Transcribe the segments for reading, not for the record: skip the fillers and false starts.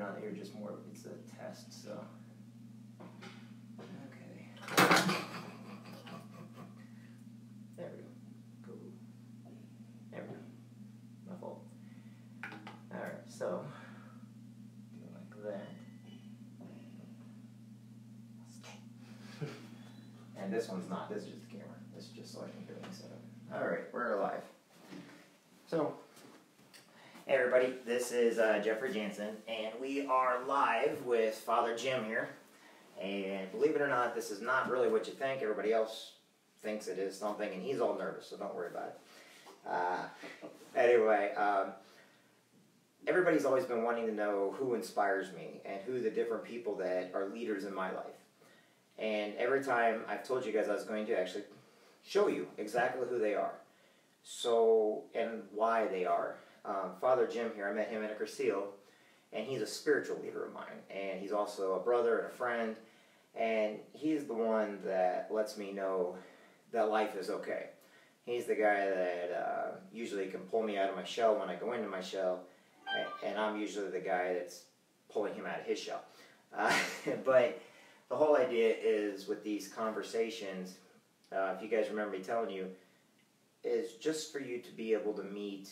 not, you're just more, it's a test, so. Okay. There we go. Cool. There we go. My fault. Alright, so, do it like that. And this one's not, this is just the camera. This is just so I can hear the setup. Alright, we're live. So, hey everybody, this is Jansen, and we are live with Father Jim here. And believe it or not, this is not really what you think. Everybody else thinks it is something, and he's all nervous, so don't worry about it. Anyway, everybody's always been wanting to know who inspires me and who the different people that are leaders in my life. And every time I've told you guys I was going to actually show you exactly who they are. So, and why they are. Father Jim here, I met him at a Cursillo, and he's a spiritual leader of mine. And he's also a brother and a friend. And he's the one that lets me know that life is okay. He's the guy that usually can pull me out of my shell when I go into my shell. And I'm usually the guy that's pulling him out of his shell. But the whole idea is with these conversations, if you guys remember me telling you, is just for you to be able to meet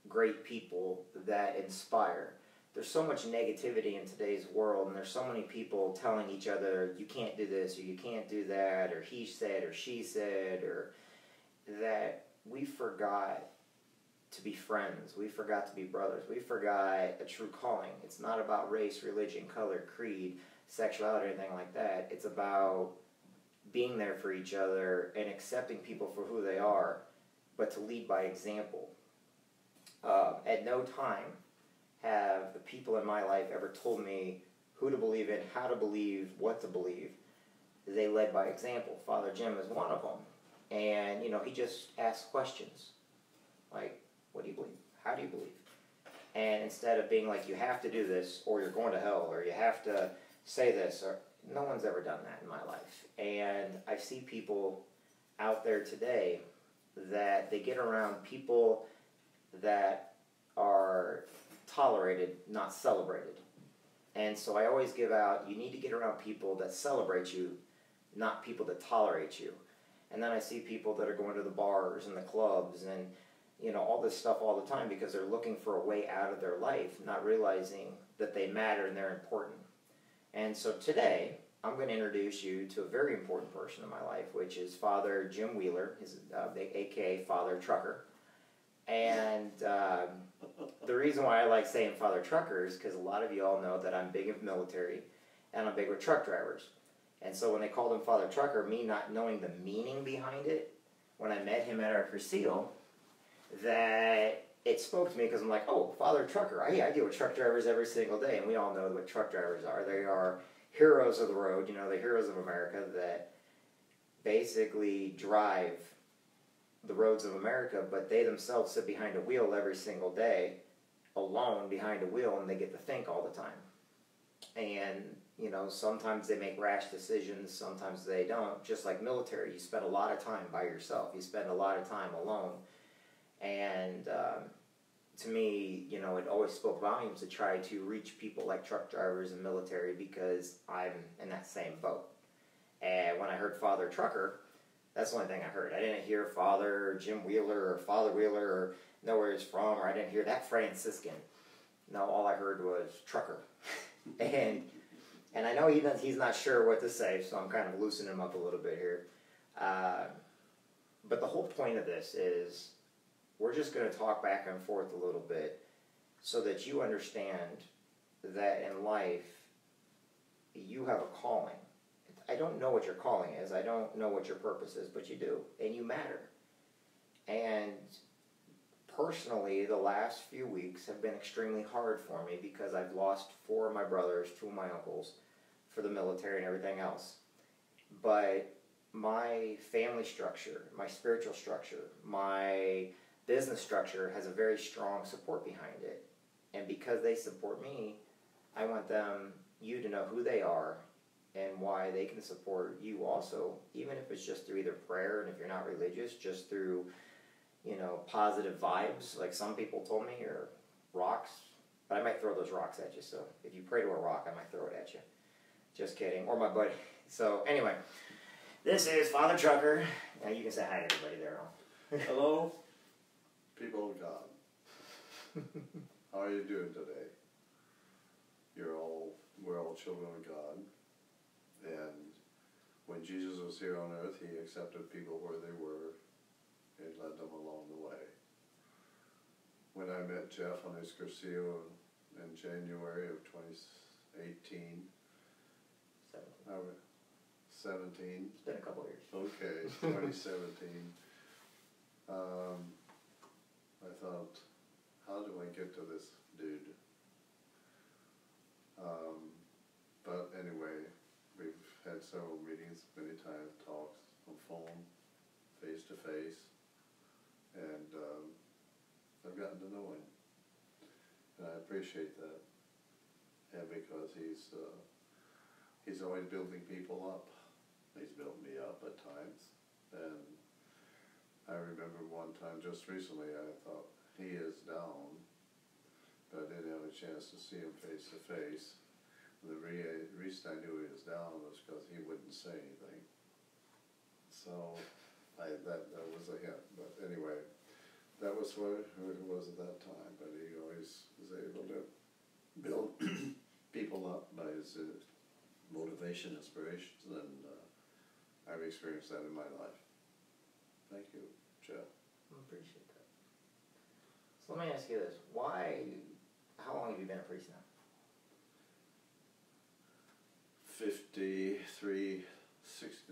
great people that inspire. There's so much negativity in today's world, and there's so many people telling each other, you can't do this, or you can't do that, or he said, or she said, or that we forgot to be friends. We forgot to be brothers. We forgot a true calling. It's not about race, religion, color, creed, sexuality, or anything like that. It's about being there for each other and accepting people for who they are, but to lead by example. At no time have the people in my life ever told me who to believe in, how to believe, what to believe. They led by example. Father Jim is one of them. And, you know, he just asks questions. Like, what do you believe? How do you believe? And instead of being like, you have to do this, or you're going to hell, or you have to say this, or no one's ever done that in my life. And I see people out there today that they get around people that are tolerated, not celebrated. And so I always give out, you need to get around people that celebrate you, not people that tolerate you. And then I see people that are going to the bars and the clubs and, you know, all this stuff all the time because they're looking for a way out of their life, not realizing that they matter and they're important. And so today, I'm going to introduce you to a very important person in my life, which is Father Jim Wheeler, a.k.a. Father Trucker. And the reason why I like saying Father Trucker is because a lot of you all know that I'm big in military, and I'm big with truck drivers. And so when they called him Father Trucker, me not knowing the meaning behind it, when I met him at our Cursillo, that it spoke to me because I'm like, oh, Father Trucker. I deal with truck drivers every single day, and we all know what truck drivers are. They are heroes of the road, you know, the heroes of America that basically drive the roads of America, but they themselves sit behind a wheel every single day, alone behind a wheel, and they get to think all the time. And, you know, sometimes they make rash decisions, sometimes they don't. Just like military, you spend a lot of time by yourself. You spend a lot of time alone. And to me, you know, it always spoke volumes to try to reach people like truck drivers and military because I'm in that same boat. And when I heard Father Trucker, that's the only thing I heard. I didn't hear Father Jim Wheeler or Father Wheeler or know where he's from, or I didn't hear that Franciscan. No, all I heard was Trucker. and I know he's not sure what to say, so I'm kind of loosening him up a little bit here. But the whole point of this is we're just going to talk back and forth a little bit so that you understand that in life you have a calling. I don't know what your calling is. I don't know what your purpose is, but you do. And you matter. And personally, the last few weeks have been extremely hard for me because I've lost 4 of my brothers, 2 of my uncles for the military and everything else. But my family structure, my spiritual structure, my business structure has a very strong support behind it. And because they support me, I want you to know who they are and why they can support you also, even if it's just through either prayer, and if you're not religious, just through, you know, positive vibes, like some people told me, or rocks, But I might throw those rocks at you, so if you pray to a rock, I might throw it at you. Just kidding. Or my buddy. So, anyway, this is Father Trucker. Now you can say hi to everybody there. Hello, people of God. How are you doing today? We're all children of God. And when Jesus was here on earth, he accepted people where they were and led them along the way. When I met Jeff on his Cursillo in January of 2018, 17. It's been a couple of years. Okay, 2017. I thought, how do I get to this dude? But anyway, we've had several meetings, many times, talks on phone, face to face, and I've gotten to know him, and I appreciate that. And because he's always building people up. He's built me up at times, and I remember one time just recently I thought, he is down, but I didn't have a chance to see him face to face. The reason I knew he was down was because he wouldn't say anything. So that was a hint. But anyway, that was who it was at that time. But he always was able to build people up by his motivation, inspirations, and I've experienced that in my life. Thank you, Jeff. I appreciate that. So let me ask you this. How long have you been a priest now?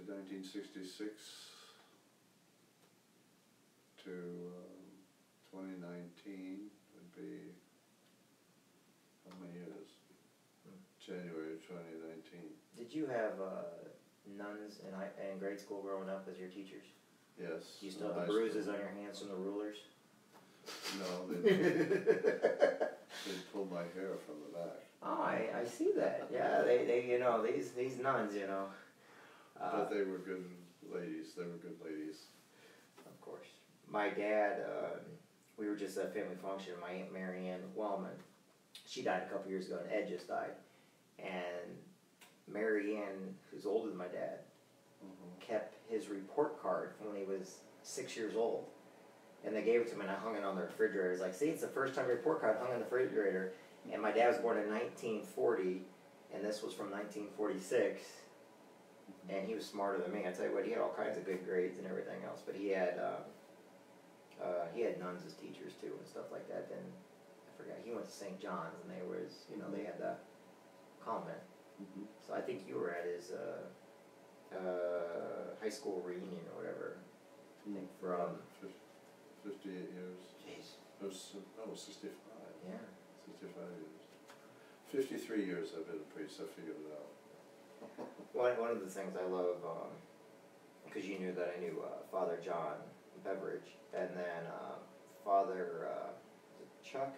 1966 to 2019 would be, how many years? January 2019. Did you have nuns in grade school growing up as your teachers? Yes. Do you still have the bruises on your hands from the rulers? No, they'd pull my hair from the back. Oh, I see that. Yeah, they you know, these nuns, you know. But they were good ladies. They were good ladies. Of course. My dad, we were just at a family function. My Aunt Mary Ann Wellman, she died a couple years ago, and Ed just died. And Mary Ann, who's older than my dad, kept his report card from when he was 6 years old. And they gave it to him, and I hung it on the refrigerator. It's like, see, it's the first time report card hung on the refrigerator. And my dad was born in 1940, and this was from 1946. And he was smarter than me. I tell you what, he had all kinds of good grades and everything else. But he had nuns as teachers too and stuff like that. Then I forgot, he went to St. John's, and they had the convent. So I think you were at his high school reunion or whatever. I think from 58 years. Jeez. No, 65. Yeah. 65 years. 53 years I've been a priest. I figured it out. One of the things I love, because you knew that I knew Father John Beveridge, and then Father Chuck.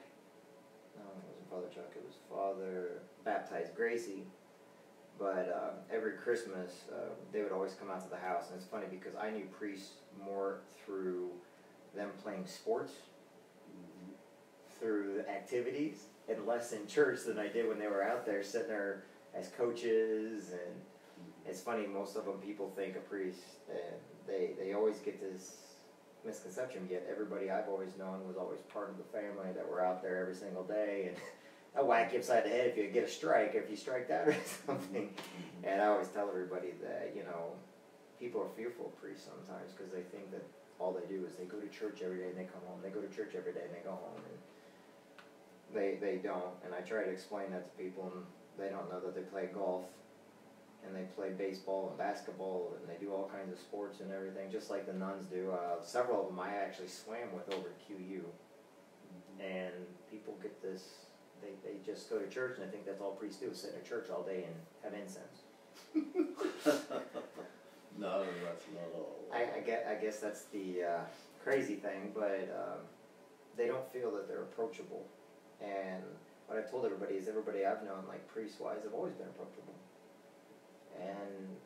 No, it wasn't Father Chuck. It was Father Baptized Gracie. But every Christmas, they would always come out to the house, and it's funny because I knew priests more through them playing sports, through activities, and less in church than I did when they were out there sitting there as coaches. And it's funny, most of them, people think a priest, and they always get this misconception, yet everybody I've always known was always part of the family that were out there every single day, and I whack you upside the head if you get a strike, if you strike out or something. And I always tell everybody that, you know, people are fearful of priests sometimes because they think that all they do is they go to church every day and they come home. They go to church every day and they go home. And they don't. And I try to explain that to people, and they don't know that they play golf and they play baseball and basketball and they do all kinds of sports and everything, just like the nuns do. Several of them I actually swam with over at QU. And people get this, they just go to church and they think that's all priests do, is sit in a church all day and have incense. No, that's not all. I guess that's the crazy thing, but they don't feel that they're approachable. And what I've told everybody is everybody I've known, like priest-wise, have always been approachable. And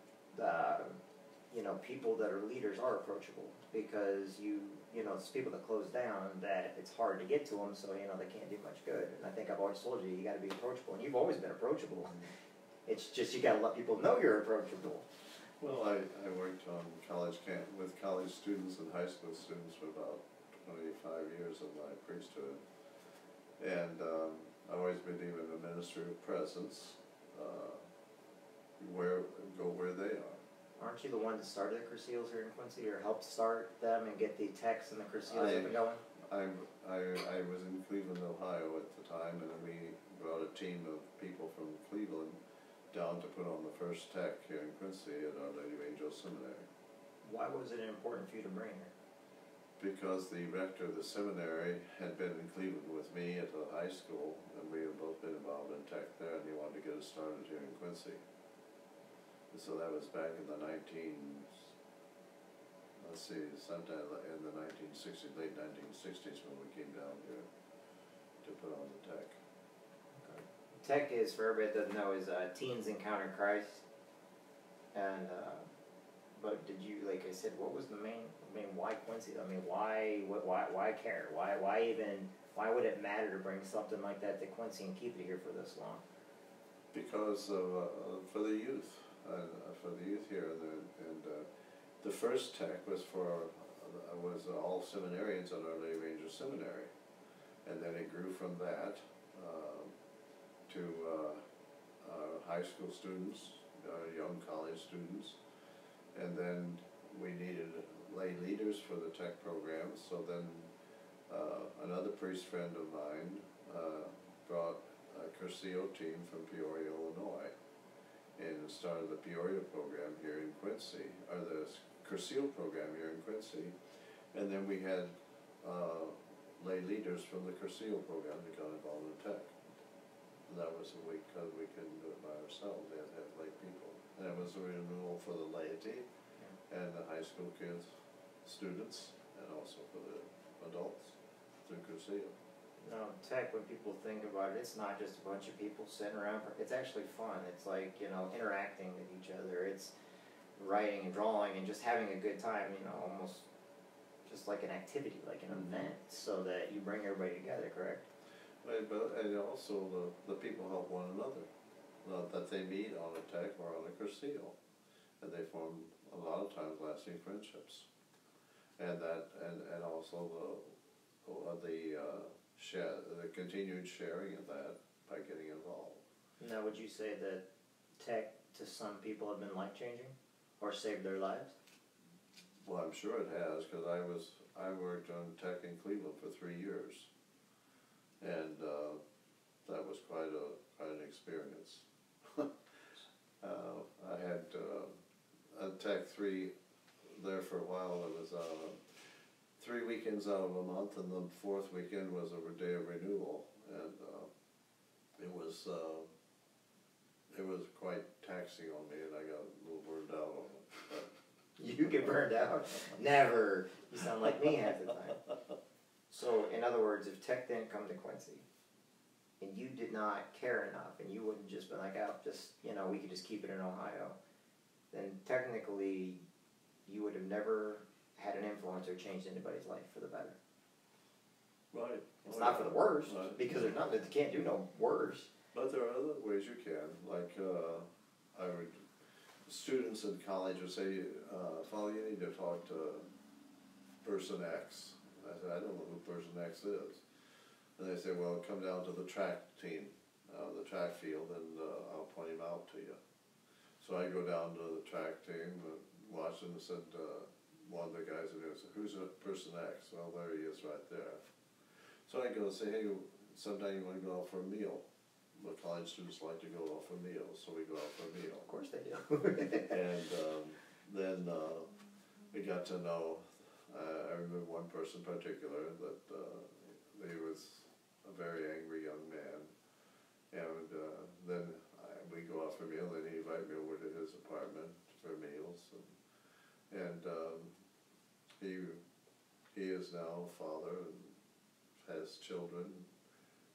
people that are leaders are approachable, because it's people that close down that it's hard to get to them, so they can't do much good. And I think I've always told you got to be approachable, and you've always been approachable. It's just you got to let people know you're approachable. Well, I worked on college camp with college students and high school students for about 25 years of my priesthood, and I always believe in the ministry of presence. Go where they are. Aren't you the one that started the Curseals here in Quincy, or helped start them and get the techs and the Curseals up and going? I was in Cleveland, Ohio at the time, and we brought a team of people from Cleveland down to put on the first tech here in Quincy at Our Lady of Angels Seminary. Why was it important for you to bring her? Because the rector of the seminary had been in Cleveland with me at the high school, and we had both been involved in tech there, and he wanted to get us started here in Quincy. And so that was back in the sometime in the 1960s, late 1960s, when we came down here to put on the tech. Okay. Tech is, for everybody that doesn't know, is Teens Encounter Christ. And but did you, like I said, what was the main? Why Quincy? Why care? Why would it matter to bring something like that to Quincy and keep it here for this long? Because for the youth. For the youth here, and the first tech was was all seminarians at Our Lady of Angels Seminary, and then it grew from that to high school students, young college students, and then we needed lay leaders for the tech program. So then another priest friend of mine brought a Curcio team from Peoria, Illinois, and started the Peoria program here in Quincy, or the Curcio program here in Quincy. And then we had lay leaders from the Curcio program that got involved in tech. And that was because we couldn't do it by ourselves. We had to have lay people. And it was a renewal for the laity and the high school kids, students, and also for the adults through Curcio. No, tech, when people think about it, it's not just a bunch of people sitting around. It's actually fun. It's like, interacting with each other. It's writing and drawing and just having a good time, almost just like an activity, like an event, so that you bring everybody together, correct? Right, and also the people help one another, that they meet on a tech or on a Curcio, and they form a lot of times lasting friendships. And also the continued sharing of that by getting involved. Now, would you say that tech to some people have been life-changing or saved their lives? Well, I'm sure it has, because I worked on tech in Cleveland for 3 years, and that was quite an experience. I had a tech 3 there for a while. It was 3 weekends out of a month, and the 4th weekend was a day of renewal, and it was quite taxing on me, and I got a little burned out on it. But you get burned out? Never. You sound like me half the time. So, in other words, if tech didn't come to Quincy, and you did not care enough, and you wouldn't just be like, we could just keep it in Ohio, then technically you would have never had an influence or changed anybody's life for the better. Right. It's not for the worse, because there's nothing that you can't do no worse. But there are other ways you can. Like, students in college would say, Father, you need to talk to person X. I said, I don't know who person X is. And they say, well, come down to the track team, the track field, and I'll point him out to you. So I go down to the track team, watched him, and said, one of the guys in there said, who's person X? Well, there he is right there. So I go and say, hey, sometime you want to go out for a meal? The college students like to go out for meals, so we go out for a meal. Of course they do. And then we got to know, I remember one person in particular, that he was a very angry young man. And then we go out for a meal, and he invited me over to his apartment for meals. And he is now a father and has children.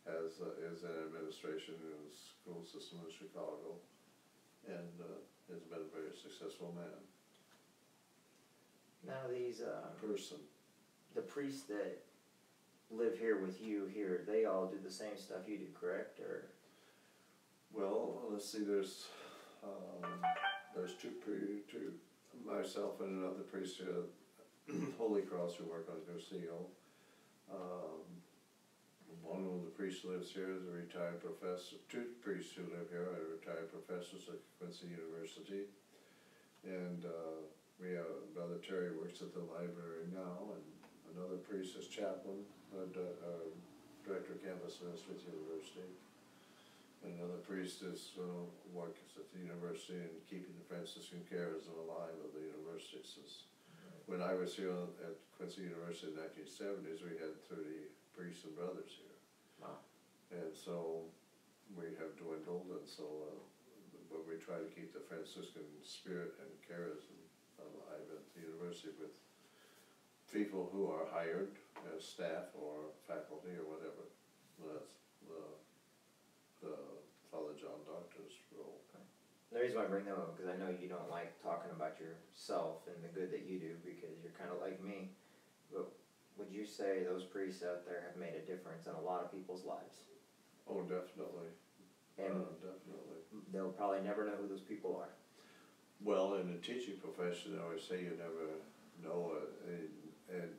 Is in administration in the school system in Chicago, and has been a very successful man. Now these person. the priests that live here with you here, they all do the same stuff you do, correct? Or Well, let's see. There's two myself and another priest here, Holy Cross, who work on Garcia. One of the priests who lives here is a retired professor. Two priests who live here are retired professors at Quincy University. And we have Brother Terry works at the library now, and another priest is chaplain, director of campus ministry at the university. And another priest is works at the university and keeping the Franciscan charism alive at the university. Since when I was here at Quincy University in the 1970s, we had 30 priests and brothers here. wow. And so we have dwindled, and so but we try to keep the Franciscan spirit and charism alive at the university with people who are hired as staff or faculty or whatever. That's the Father John Doctor's role. The reason why I bring them up, because I know you don't like talking about yourself and the good that you do, because you're kind of like me. But would you say those priests out there have made a difference in a lot of people's lives? Oh, definitely. And definitely. they'll probably never know who those people are. Well, in the teaching profession, I always say you never know. In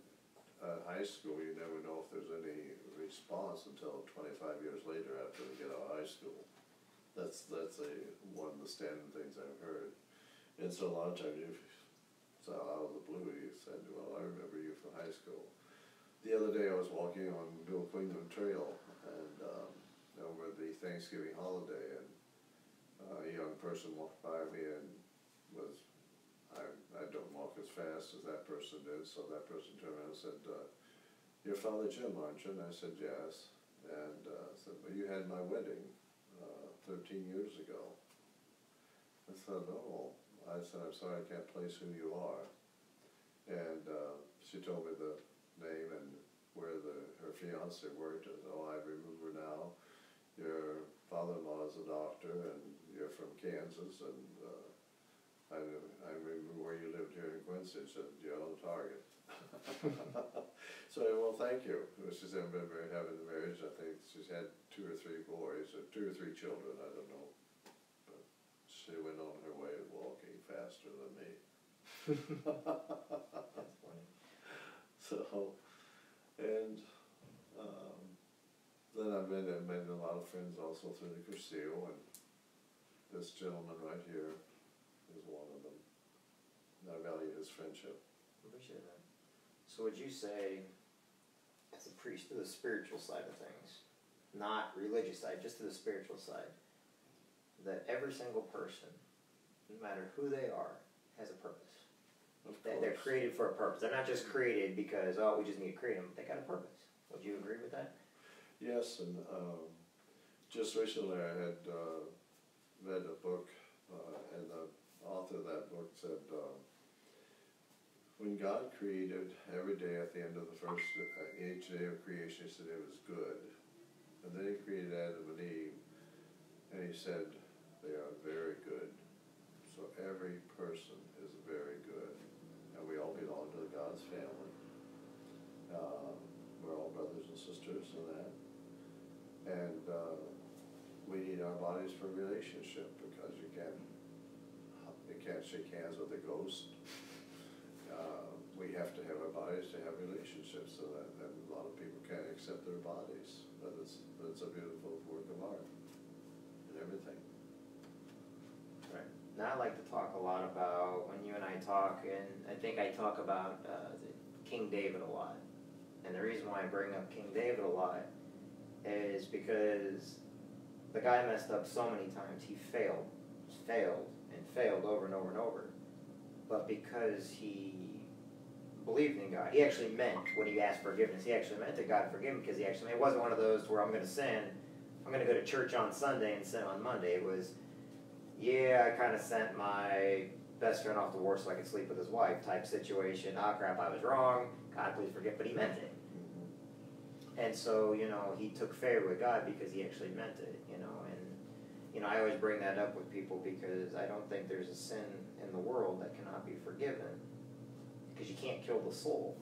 high school, you never know if there's any response until 25 years later after they get out of high school. That's one of the standard things I've heard. And so a lot of times, if it's out of the blue, you said, well, I remember you from high school. The other day I was walking on Bill Quinlan Trail and over the Thanksgiving holiday, and a young person walked by me and I don't walk as fast as that person did, so that person turned around and said, "You're Father Jim, aren't you?" And I said, "Yes." And said, "Well, you had my wedding 13 years ago." I said, "Oh." I said, "I'm sorry, I can't place who you are." And she told me the name and where her fiance worked. I said, "Oh, I remember now. Your father-in-law is a doctor, and you're from Kansas, and I remember where you lived here in Quincy." She said, "You're on target." So I said, "Well, thank you." She's been very happy in the marriage. I think she's had 2 or 3 boys, or 2 or 3 children, I don't know. But she went on her way walking faster than me. That's funny. So, and then I made a lot of friends also through the Cursillo, and this gentleman right here is one of them. And I value his friendship. Appreciate that. So would you say, as a priest, to the spiritual side of things, not religious side, just to the spiritual side, that every single person, no matter who they are, has a purpose? That they're created for a purpose. They're not just created because, oh, we just need to create them. They got a purpose. Would you agree with that? Yes, and just recently I had read a book, and the author of that book said, when God created every day at the end of the first, each day of creation, he said it was good. And then he created Adam and Eve, and he said they are very good. So every person is very good, and we all belong to God's family. We're all brothers and sisters in that. And we need our bodies for relationship, because you can't shake hands with a ghost. We have to have our bodies to have relationships, so that and a lot of people can't accept their bodies, but it's a beautiful work of art and everything. Right. Now I like to talk a lot about, when you and I talk, and I think I talk about King David a lot. And the reason why I bring up King David a lot is because the guy messed up so many times. He failed and failed over and over and over. But because he believed in God, he actually meant, when he asked forgiveness, he actually meant that God forgive him, because it wasn't one of those where I'm going to sin, I'm going to go to church on Sunday and sin on Monday. It was, yeah, I kind of sent my best friend off to war so I could sleep with his wife type situation. Ah, crap, I was wrong. God, please forgive, but he meant it. And so, he took favor with God because he actually meant it, and, I always bring that up with people because I don't think there's a sin in the world that cannot be forgiven. because you can't kill the soul.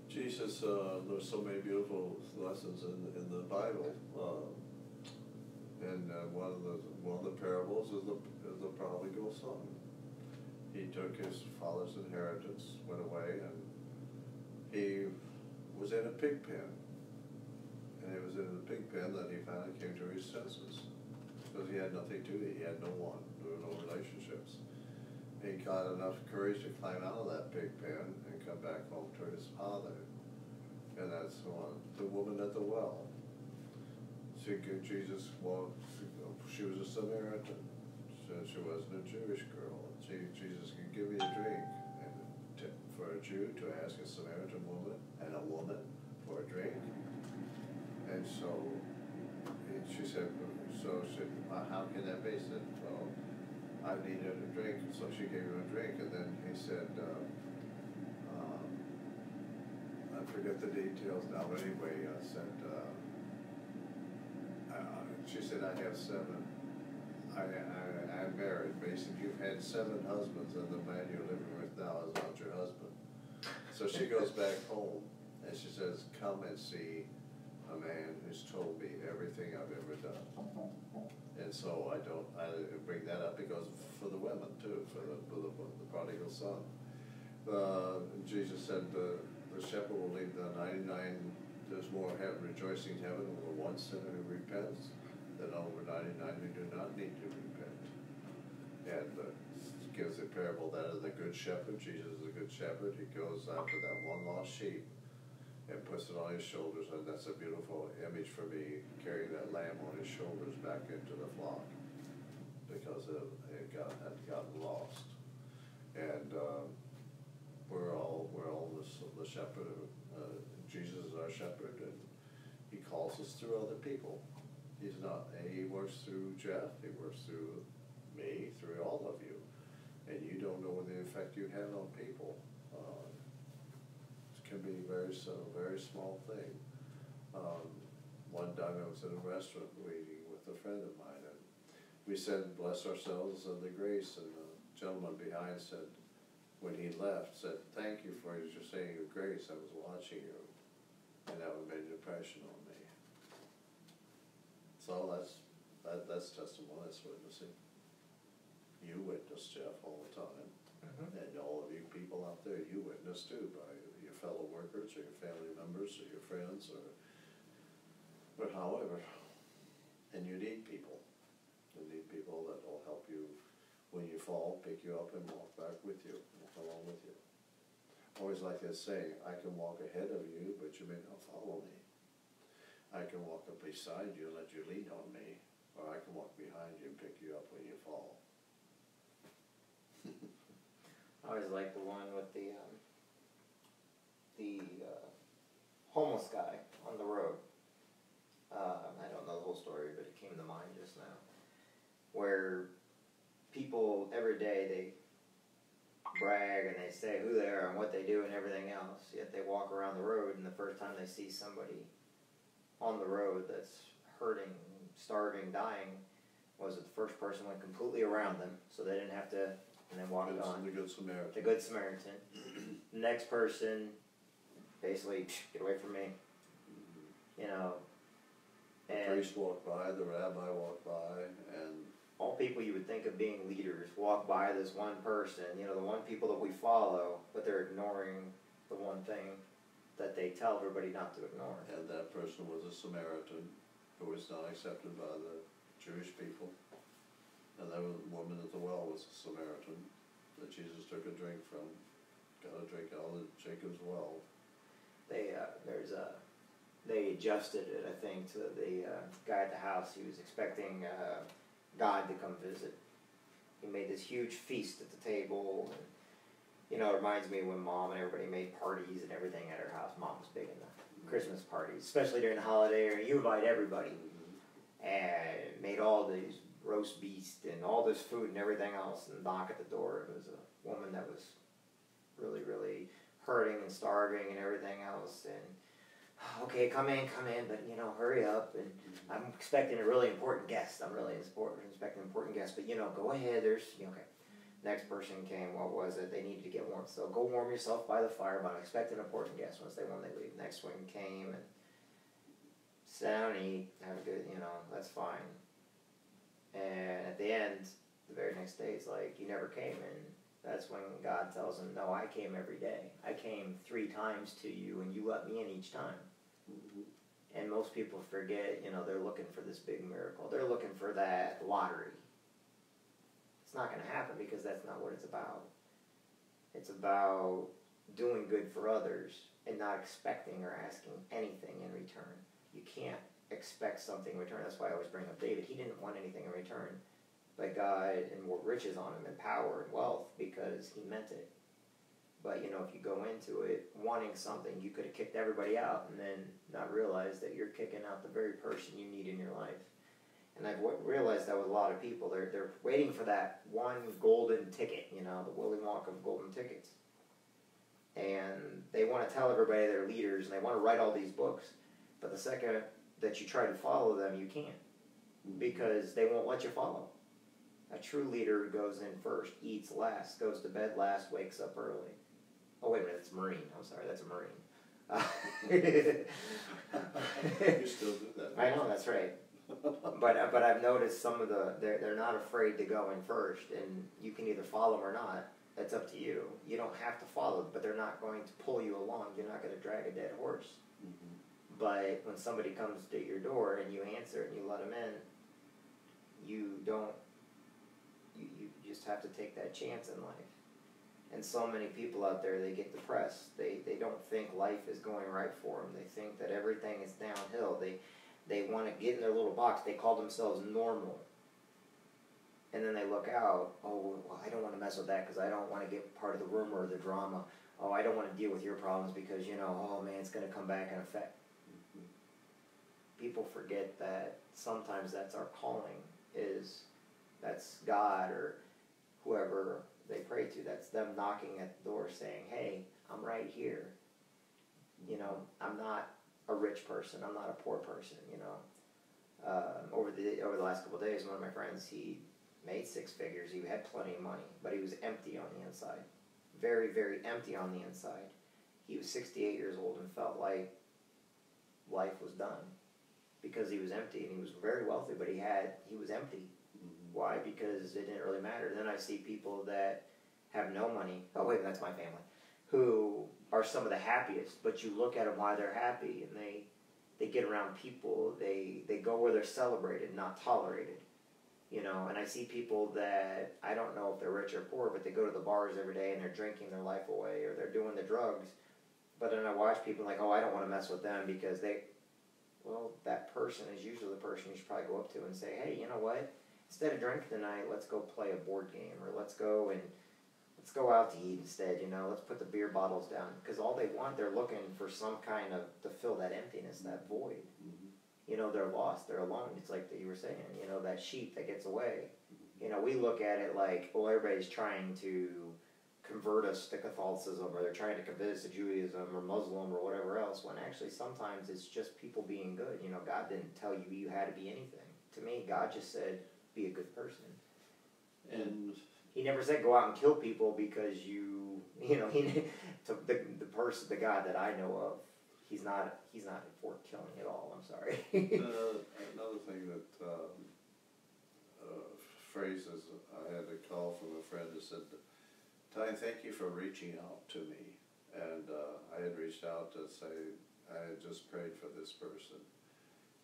Jesus, there's so many beautiful lessons in the Bible, and one of the parables is the prodigal son. He took his father's inheritance, went away, and he was in a pig pen. And it was in the pig pen that he finally came to his senses, because he had nothing to eat. He had no one. There were no relationships. He got enough courage to climb out of that pig pen and come back home to his father. And that's the woman at the well. Jesus, well, she was a Samaritan. She wasn't a Jewish girl. Jesus could give me a drink. And for a Jew to ask a Samaritan woman and a woman for a drink. And so she said, well, how can that be? She said, well, I needed a drink. So she gave him a drink. And then he said, I forget the details now, but anyway, she said, I have 7. I'm married. Basically, you've had 7 husbands, and the man you're living with now is not your husband. So she goes back home, and she says, come and see a man who's told me everything I've ever done. And so I bring that up because for the women too, for the prodigal son. Jesus said the shepherd will leave the 99. There's more rejoicing in heaven over one sinner who repents than over 99 who do not need to repent. And gives a parable that of the good shepherd. Jesus is a good shepherd. He goes after that one lost sheep and puts it on his shoulders, and that's a beautiful image for me, carrying that lamb on his shoulders back into the flock because it had gotten lost. And we're all the shepherd. Jesus is our shepherd, and he calls us through other people. He works through Jeff, he works through me, through all of you. And you don't know the effect you have on people. It can be a very small thing. One time I was in a restaurant waiting with a friend of mine, and we said, bless ourselves in the grace, and the gentleman behind said, when he left, said, thank you for your saying your grace, I was watching you, and that made an impression on me. So that's testimony, that's witnessing. You witness, Jeff, all the time. Mm-hmm. And all of you people out there, you witness too, by your fellow workers or your family members or your friends or however. And you need people. You need people that will help you when you fall, pick you up and walk back with you, walk along with you. I always like that saying, I can walk ahead of you, but you may not follow me. I can walk up beside you and let you lean on me, or I can walk behind you and pick you up when you fall. I always like the one with the homeless guy on the road. I don't know the whole story, but it came to mind just now. Where people every day, they brag and they say who they are and what they do and everything else, yet they walk around the road, and the first time they see somebody on the road that's hurting, starving, dying, was it the first person went completely around them, so they didn't have to, and then walked on. The Good Samaritan. The Good Samaritan. The next person, basically, get away from me. You know. The priest walked by, the rabbi walked by, and all people you would think of being leaders walk by this one person, you know, the one people that we follow, but they're ignoring the one thing that they tell everybody not to ignore. And that person was a Samaritan who was not accepted by the Jewish people. And that woman at the well was a Samaritan that Jesus took a drink from, got a drink out of Jacob's well. They adjusted it, I think, to the guy at the house. He was expecting God to come visit. He made this huge feast at the table, and you know, it reminds me of when Mom and everybody made parties and everything at her house. Mom was big in the Christmas parties, especially during the holiday, and you invite everybody. And made all these roast beast and all this food and everything else, and knock at the door. It was a woman that was really, really hurting and starving and everything else. And okay, come in, but you know, hurry up. And I'm expecting a really important guest. I'm really expecting an important guest, but you know, go ahead. There's okay. Next person came, what was it? They needed to get warm. So go warm yourself by the fire, but expect an important guest when they leave. Next one came and sit down and eat, have a good, that's fine. And at the end, the very next day, it's like, you never came. And that's when God tells him, no, I came every day. I came 3 times to you, and you let me in each time. Mm-hmm. And most people forget, they're looking for this big miracle. They're looking for that lottery. It's not going to happen because that's not what it's about. It's about doing good for others and not expecting or asking anything in return. You can't expect something in return. That's why I always bring up David. He didn't want anything in return, but God and more riches on him and power and wealth because he meant it. But, if you go into it wanting something, you could have kicked everybody out and then not realize that you're kicking out the very person you need in your life. And I've realized that with a lot of people. They're waiting for that one golden ticket, the Willy Wonka of golden tickets. And they want to tell everybody they're leaders, and they want to write all these books. But the second that you try to follow them, you can't. Because they won't let you follow. A true leader goes in first, eats last, goes to bed last, wakes up early. Oh, wait a minute, it's Marine. I'm sorry, that's a Marine. You still do that. I know, that's right. But I've noticed some of they're not afraid to go in first, and you can either follow them or not. That's up to you. You don't have to follow, but they're not going to pull you along. You're not going to drag a dead horse. Mm-hmm. But when somebody comes to your door and you answer it and you let them in, you just have to take that chance in life. And so many people out there, they get depressed. They don't think life is going right for them. They think that everything is downhill. They want to get in their little box. They call themselves normal. And then they look out, oh, well, I don't want to mess with that because I don't want to get part of the rumor or the drama. Oh, I don't want to deal with your problems because, oh man, it's going to come back and affect. People forget that sometimes that's our calling, that's God or whoever they pray to. That's them knocking at the door saying, hey, I'm right here. I'm not a rich person. I'm not a poor person, Over the last couple of days, one of my friends, he made 6 figures. He had plenty of money, but he was empty on the inside. Very, very empty on the inside. He was 68 years old and felt like life was done because he was empty, and he was very wealthy, but he was empty. Mm-hmm. Why? Because it didn't really matter. Then I see people that have no money. Oh, wait, that's my family. Who are some of the happiest, but you look at them why they're happy, and they get around people. They go where they're celebrated, not tolerated. And I see people that, I don't know if they're rich or poor, but they go to the bars every day and they're drinking their life away or they're doing the drugs. But then I watch people like, oh, I don't want to mess with them because that person is usually the person you should probably go up to and say, hey, you know what? Instead of drinking tonight, let's go play a board game, or let's go out to eat instead, let's put the beer bottles down. Because all they want, they're looking for some kind of, to fill that emptiness, that void. Mm-hmm. They're lost, they're alone. It's like you were saying, that sheep that gets away. We look at it like, well, everybody's trying to convert us to Catholicism, or they're trying to convert us to Judaism or Muslim or whatever else, when actually sometimes it's just people being good. God didn't tell you had to be anything. To me, God just said, be a good person. And he never said go out and kill people because the God that I know of, he's not for killing at all. I'm sorry. Another thing that phrases, I had a call from a friend that said, Ty, thank you for reaching out to me. And I had reached out to say I had just prayed for this person.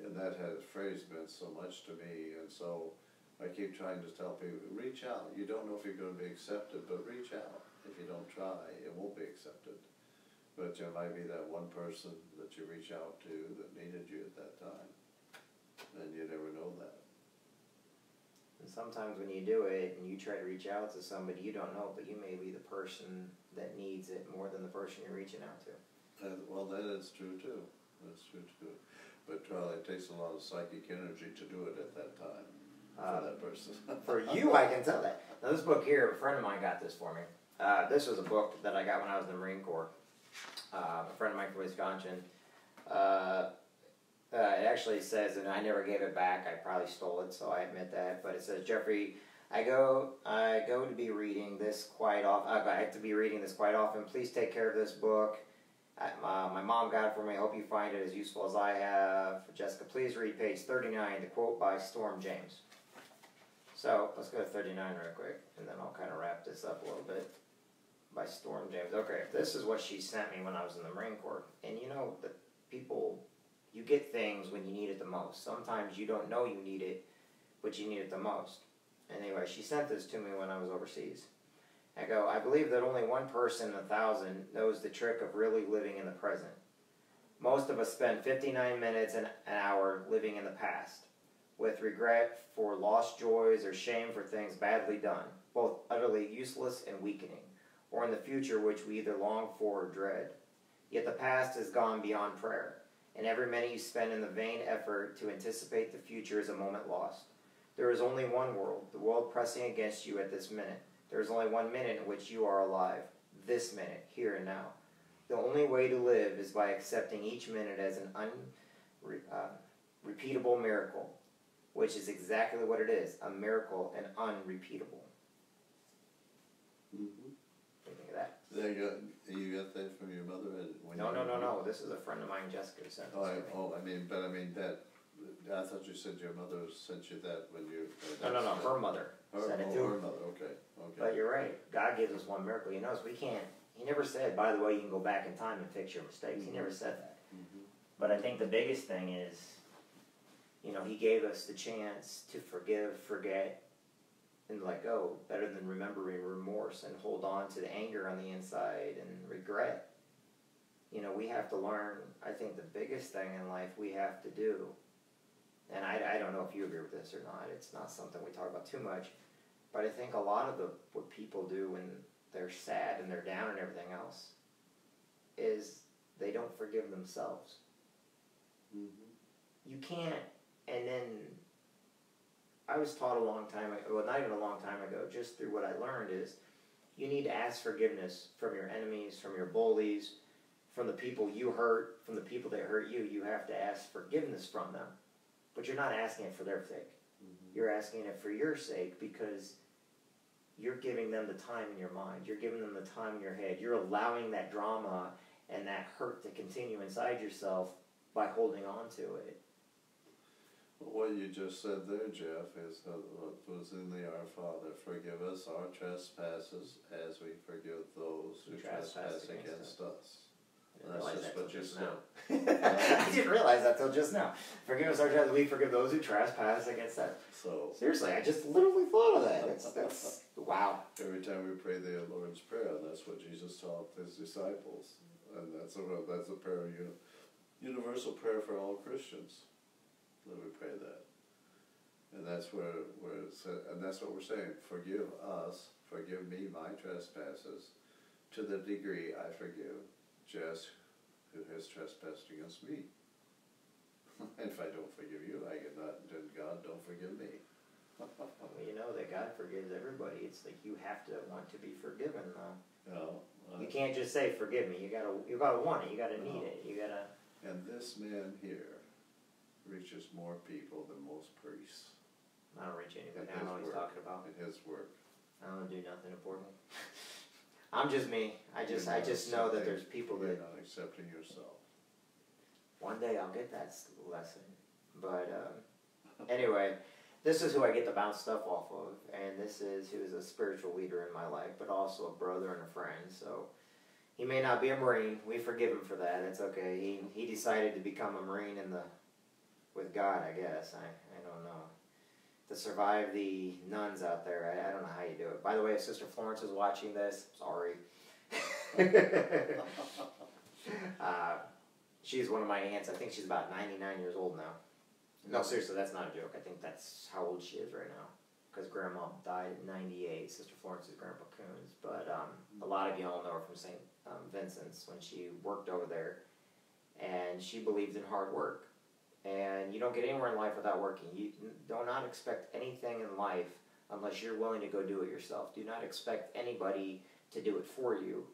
And that phrase meant so much to me. And so I keep trying to tell people, reach out. You don't know if you're going to be accepted, but reach out. If you don't try, it won't be accepted. But there might be that one person that you reach out to that needed you at that time. And you never know that. And sometimes when you do it and you try to reach out to somebody you don't know, but you may be the person that needs it more than the person you're reaching out to. Well, that is true too. That's true too. But it takes a lot of psychic energy to do it at that time for that person. For you, I can tell that. Now, this book here, a friend of mine got this for me. This was a book that I got when I was in the Marine Corps. A friend of mine from Wisconsin. It actually says, and I never gave it back, I probably stole it, so I admit that, but it says, Jeffrey, I go to be reading this quite often. I have to be reading this quite often. Please take care of this book. My mom got it for me. I hope you find it as useful as I have. Jessica, please read page 39, the quote by Storm James. So let's go to 39 real quick, and then I'll kind of wrap this up a little bit. By Storm James. Okay, this is what she sent me when I was in the Marine Corps. And you know, the people, you get things when you need it the most. Sometimes you don't know you need it, but you need it the most. Anyway, she sent this to me when I was overseas. I go, I believe that only one person in 1,000 knows the trick of really living in the present. Most of us spend 59 minutes an hour living in the past, with regret for lost joys or shame for things badly done, both utterly useless and weakening, or in the future which we either long for or dread. Yet the past has gone beyond prayer, and every minute you spend in the vain effort to anticipate the future is a moment lost. There is only one world, the world pressing against you at this minute. There is only 1 minute in which you are alive, this minute, here and now. The only way to live is by accepting each minute as an unrepeatable miracle, which is exactly what it is, a miracle and unrepeatable. Mm-hmm. What do you think of that? You got that from your mother? No. This is a friend of mine, Jessica, who sent this to me. I thought you said your mother sent you that when you... No, her mother sent it to her. Her mother, okay. But you're right. God gives us one miracle. You notice we can't... He never said, by the way, you can go back in time and fix your mistakes. Mm-hmm. He never said that. Mm-hmm. But I think the biggest thing is, He gave us the chance to forgive, forget, and let go, better than remembering remorse and hold on to the anger on the inside and regret. We have to learn, I think the biggest thing in life we have to do, and I don't know if you agree with this or not, it's not something we talk about too much, but I think a lot of what people do when they're sad and they're down and everything else is they don't forgive themselves. Mm-hmm. You can't, and then I was taught a long time ago, well, not even a long time ago, just through what I learned is you need to ask forgiveness from your enemies, from your bullies, from the people you hurt, from the people that hurt you. You have to ask forgiveness from them. But you're not asking it for their sake. Mm-hmm. You're asking it for your sake because you're giving them the time in your mind. You're giving them the time in your head. You're allowing that drama and that hurt to continue inside yourself by holding on to it. What you just said there, Jeff, is what was in the Our Father. Forgive us our trespasses as we forgive those who trespass against us. That's just what you said. I didn't realize that till just now. Forgive us our trespasses, we forgive those who trespass against us. So seriously, I just literally thought of that. That's wow. Every time we pray the Lord's Prayer, that's what Jesus taught his disciples, and that's a prayer, universal prayer for all Christians. That we pray that, and that's where and that's what we're saying. Forgive us, forgive me my trespasses, to the degree I forgive Jess who has trespassed against me. And if I don't forgive you, then God don't forgive me. Well, you know that God forgives everybody. It's like you have to want to be forgiven, though. You can't just say forgive me. You gotta want it. You gotta need it. You gotta. And this man here reaches more people than most priests. I don't reach anybody. I know what he's talking about. In his work. I don't do nothing important. I'm just me. I just know that there's people that... You're not accepting yourself. One day I'll get that lesson. But anyway, this is who I get to bounce stuff off of. And this is who is a spiritual leader in my life, but also a brother and a friend. So he may not be a Marine. We forgive him for that. It's okay. He decided to become a Marine with God, I guess. I don't know. To survive the nuns out there, I don't know how you do it. By the way, if Sister Florence is watching this, sorry. She's one of my aunts. I think she's about 99 years old now. No, seriously, that's not a joke. I think that's how old she is right now. Because Grandma died at 98. Sister Florence is Grandpa Coons. But a lot of y'all know her from St. Vincent's when she worked over there. And she believed in hard work. And you don't get anywhere in life without working. You do not expect anything in life unless you're willing to go do it yourself. Do not expect anybody to do it for you.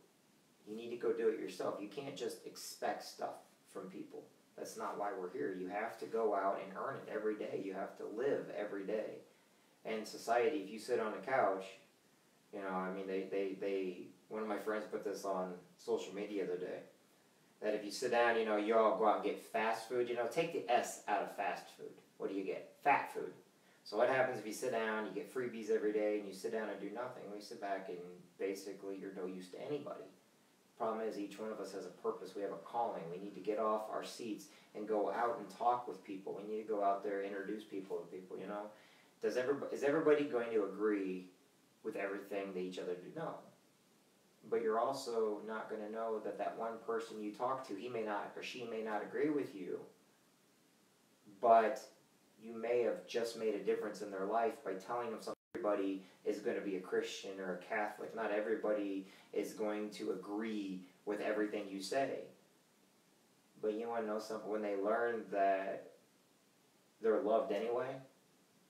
You need to go do it yourself. You can't just expect stuff from people. That's not why we're here. You have to go out and earn it every day. You have to live every day. in society, if you sit on a couch, you know, I mean, one of my friends put this on social media the other day, that if you sit down, you know, you all go out and get fast food, you know, take the S out of fast food. What do you get? Fat food. So what happens if you sit down, you get freebies every day, and you sit down and do nothing? We sit back and basically you're no use to anybody. Problem is, each one of us has a purpose. We have a calling. We need to get off our seats and go out and talk with people. We need to go out there and introduce people to people, you know. Is everybody going to agree with everything that each other do? No. But you're also not going to know that one person you talk to, he may not or she may not agree with you, but you may have just made a difference in their life by telling them something. Everybody is going to be a Christian or a Catholic. Not everybody is going to agree with everything you say. But you want to know something? When they learn that they're loved anyway,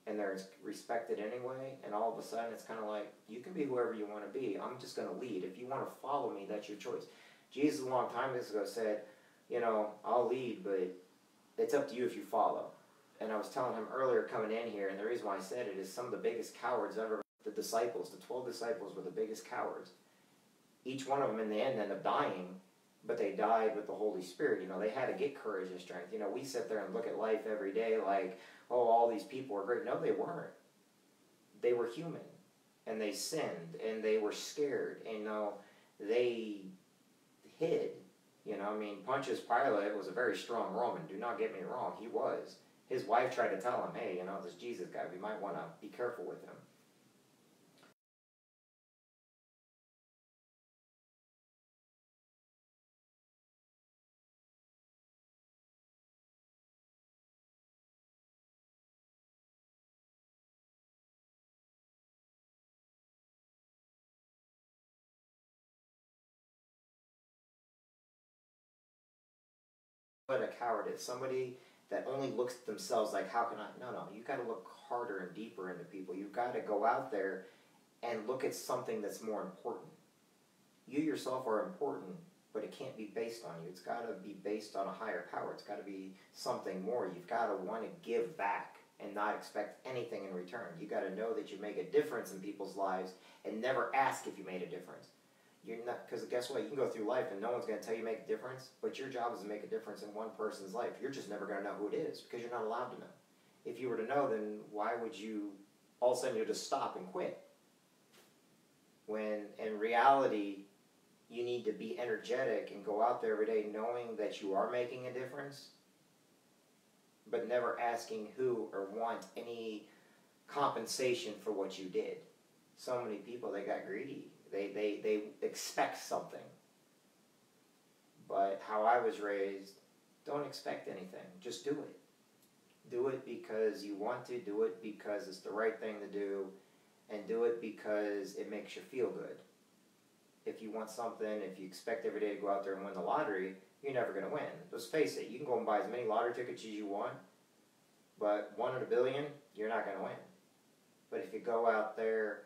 and they're respected anyway, and all of a sudden it's kind of like, you can be whoever you want to be. I'm just going to lead. If you want to follow me, that's your choice. Jesus, a long time ago, said, you know, I'll lead, but it's up to you if you follow. And I was telling him earlier coming in here, and the reason why I said it is some of the biggest cowards ever, the disciples, the 12 disciples were the biggest cowards. Each one of them in the end ended up dying, but they died with the Holy Spirit. You know, they had to get courage and strength. You know, we sit there and look at life every day like, oh, all these people are great. No, they weren't. They were human, and they sinned, and they were scared, and, you know, they hid. You know, I mean, Pontius Pilate was a very strong Roman. Do not get me wrong, he was. His wife tried to tell him, hey, you know, this Jesus guy, we might want to be careful with him. What a coward is. Somebody that only looks at themselves like, how can I? No, you got to look harder and deeper into people. You've got to go out there and look at something that's more important. You yourself are important, but it can't be based on you. It's got to be based on a higher power. It's got to be something more. You've got to want to give back and not expect anything in return. You got to know that you make a difference in people's lives and never ask if you made a difference. You're not, because guess what? You can go through life and no one's going to tell you make a difference, but your job is to make a difference in one person's life. You're just never going to know who it is because you're not allowed to know. If you were to know, then why would you all of a sudden you just stop and quit? When in reality, you need to be energetic and go out there every day knowing that you are making a difference, but never asking who or want any compensation for what you did. So many people, they got greedy. They expect something. But how I was raised, don't expect anything. Just do it. Do it because you want to. Do it because it's the right thing to do. And do it because it makes you feel good. If you want something, if you expect every day to go out there and win the lottery, you're never going to win. Just face it. You can go and buy as many lottery tickets as you want, but 1 in a billion, you're not going to win. But if you go out there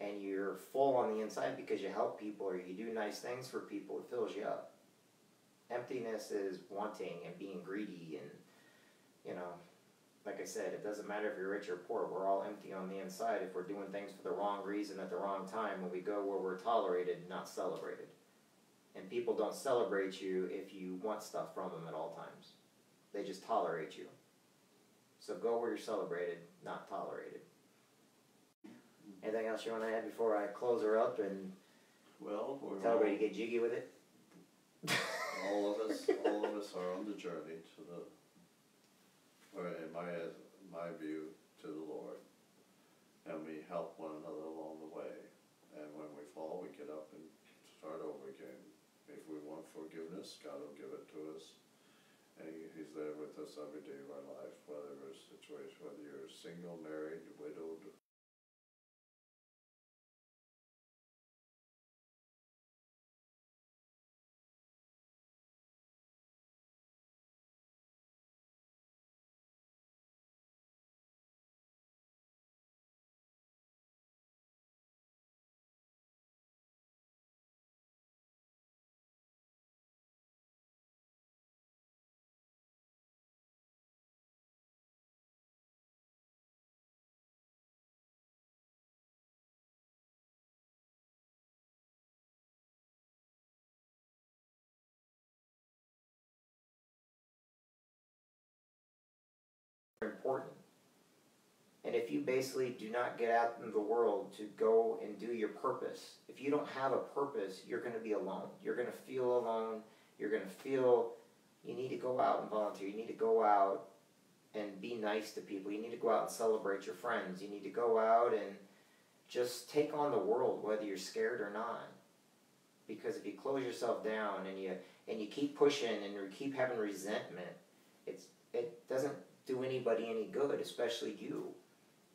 and you're full on the inside because you help people or you do nice things for people, it fills you up. Emptiness is wanting and being greedy, and, you know, like I said, it doesn't matter if you're rich or poor. We're all empty on the inside if we're doing things for the wrong reason at the wrong time when we go where we're tolerated, not celebrated. And people don't celebrate you if you want stuff from them at all times. They just tolerate you. So go where you're celebrated, not tolerated. Anything else you want to add before I close her up and tell everybody to get jiggy with it? all of us are on the journey to the, or in my view, to the Lord, and we help one another along the way. And when we fall, we get up and start over again. If we want forgiveness, God will give it to us, and He's there with us every day of our life, whether it's a situation, whether you're single, married, widowed, important. And if you basically do not get out in the world to go and do your purpose, if you don't have a purpose, you're going to be alone. You're going to feel alone. You're going to feel you need to go out and volunteer. You need to go out and be nice to people. You need to go out and celebrate your friends. You need to go out and just take on the world, whether you're scared or not. Because if you close yourself down and you keep pushing and you keep having resentment, it doesn't do anybody any good, especially you.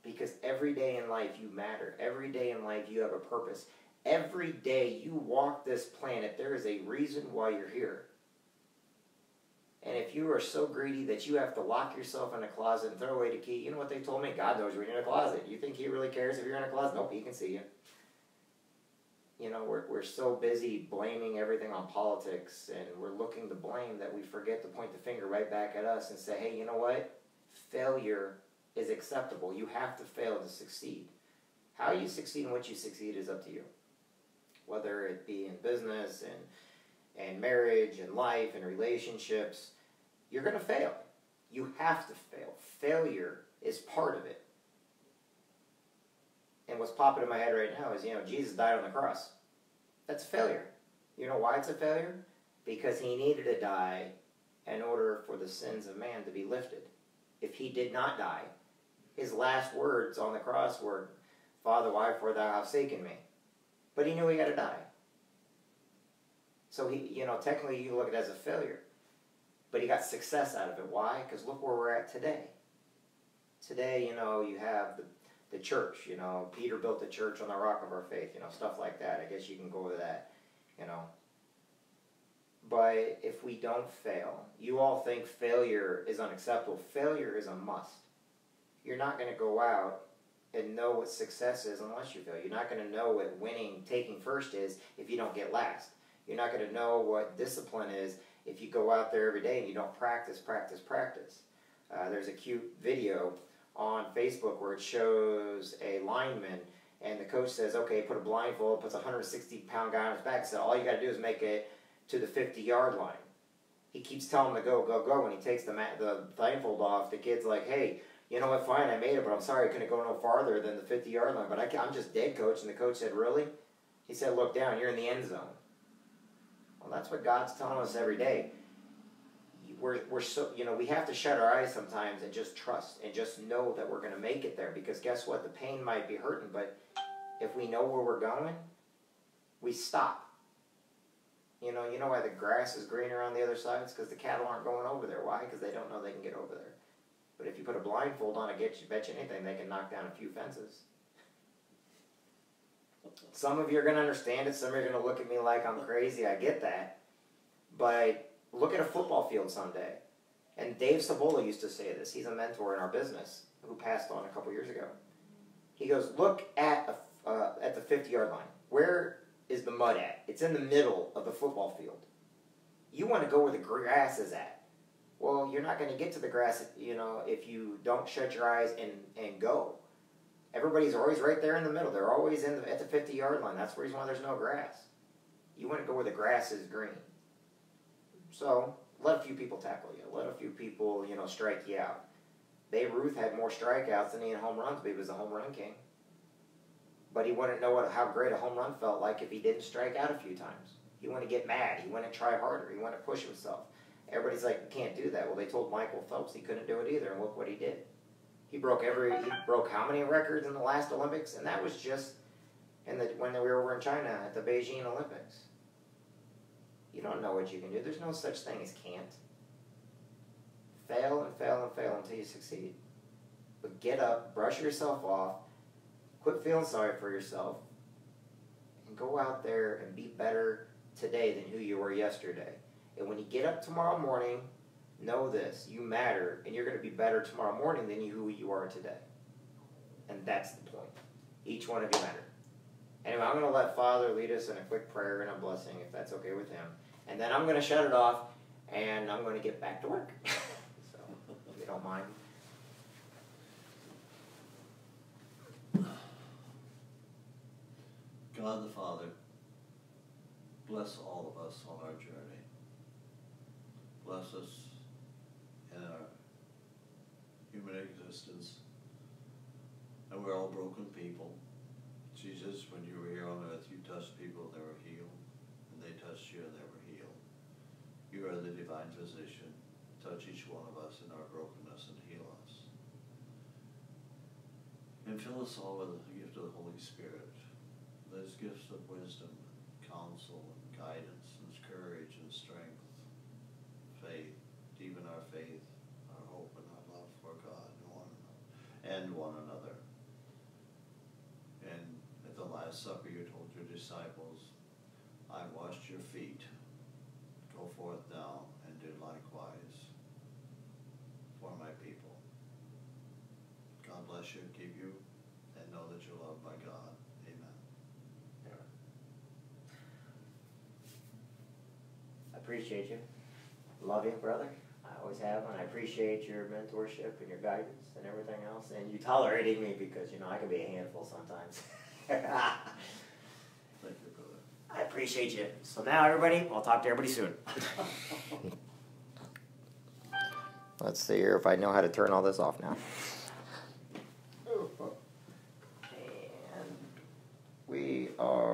Because every day in life you matter. Every day in life you have a purpose. Every day you walk this planet, there is a reason why you're here. And if you are so greedy that you have to lock yourself in a closet and throw away the key, you know what they told me? God knows you're in a closet. You think he really cares if you're in a closet? Nope, he can see you. You know, we're so busy blaming everything on politics, and we're looking to blame that we forget to point the finger right back at us and say, hey, you know what? Failure is acceptable. You have to fail to succeed. How you succeed and what you succeed is up to you. Whether it be in business and marriage and life and relationships, you're going to fail. You have to fail. Failure is part of it. And what's popping in my head right now is, Jesus died on the cross. That's failure. You know why it's a failure? Because he needed to die in order for the sins of man to be lifted. If he did not die, his last words on the cross were, Father, why for thou hast forsaken me? But he knew he had to die. So he, technically you look at it as a failure. But he got success out of it. Why? Because look where we're at today. Today, you have the church, Peter built the church on the rock of our faith, stuff like that. I guess you can go to that, But if we don't fail, you all think failure is unacceptable. Failure is a must. You're not going to go out and know what success is unless you fail. You're not going to know what winning, taking first is if you don't get last. You're not going to know what discipline is if you go out there every day and you don't practice. There's a cute video on Facebook where it shows a lineman and the coach says, okay, put a blindfold, puts a 160-pound guy on his back and said, all you got to do is make it to the 50-yard line. He keeps telling him to go, go, go. When he takes the blindfold off, the kid's like, hey, you know what, fine, I made it, but I'm sorry I couldn't go no farther than the 50-yard line. But I'm just dead, coach. And the coach said, really? He said, look down, you're in the end zone. Well, that's what God's telling us every day. We're so, we have to shut our eyes sometimes and just trust and just know that we're going to make it there. Because guess what? The pain might be hurting, but if we know where we're going, we stop. You know why the grass is greener on the other side? It's because the cattle aren't going over there. Why? Because they don't know they can get over there. But if you put a blindfold on, bet you anything, they can knock down a few fences. Some of you are going to understand it. Some of you are going to look at me like I'm crazy. I get that. But look at a football field someday. And Dave Savola used to say this. He's a mentor in our business who passed on a couple years ago. He goes, look at the 50-yard line. Where is the mud at? It's in the middle of the football field. You want to go where the grass is at. Well, you're not going to get to the grass, if you don't shut your eyes and go. Everybody's always right there in the middle. They're always at the 50-yard line. That's the reason why there's no grass. You want to go where the grass is green. So, let a few people tackle you. Let a few people, strike you out. Babe Ruth had more strikeouts than he had home runs, but he was the home run king. But he wouldn't know how great a home run felt like if he didn't strike out a few times. He wouldn't get mad. He wouldn't try harder. He wouldn't push himself. Everybody's like, you can't do that. Well, they told Michael Phelps he couldn't do it either, and look what he did. He broke how many records in the last Olympics? And that was just when we were over in China at the Beijing Olympics. You don't know what you can do. There's no such thing as can't. Fail and fail and fail until you succeed. But get up, brush yourself off, quit feeling sorry for yourself, and go out there and be better today than who you were yesterday. And when you get up tomorrow morning, know this, you matter, and you're going to be better tomorrow morning than who you are today. And that's the point. Each one of you matter. Anyway, I'm going to let Father lead us in a quick prayer and a blessing, if that's okay with him. And then I'm going to shut it off, and I'm going to get back to work. So, if you don't mind. God the Father, bless all of us on our journey. Bless us in our human existence. And we're all broken people. Jesus, when you were here on earth, you touched people, they were healed. And they touched you and they were healed. You are the divine physician. Touch each one of us in our brokenness and heal us. And fill us all with the gift of the Holy Spirit. Those gifts of wisdom, counsel, and guidance, and courage, and strength, faith, even our faith, our hope, and our love for God and one another. And at the Last Supper you told your disciples, I washed your feet. Go forth now and do likewise for my people. God bless you and keep you, and know that you're loved by God. Amen. I appreciate you. Love you, brother. I always have, and I appreciate your mentorship and your guidance and everything else, and you tolerating me because, you know, I can be a handful sometimes. Thank you, brother. I appreciate you. So now, everybody, I'll talk to everybody soon. Let's see here if I know how to turn all this off now. And we are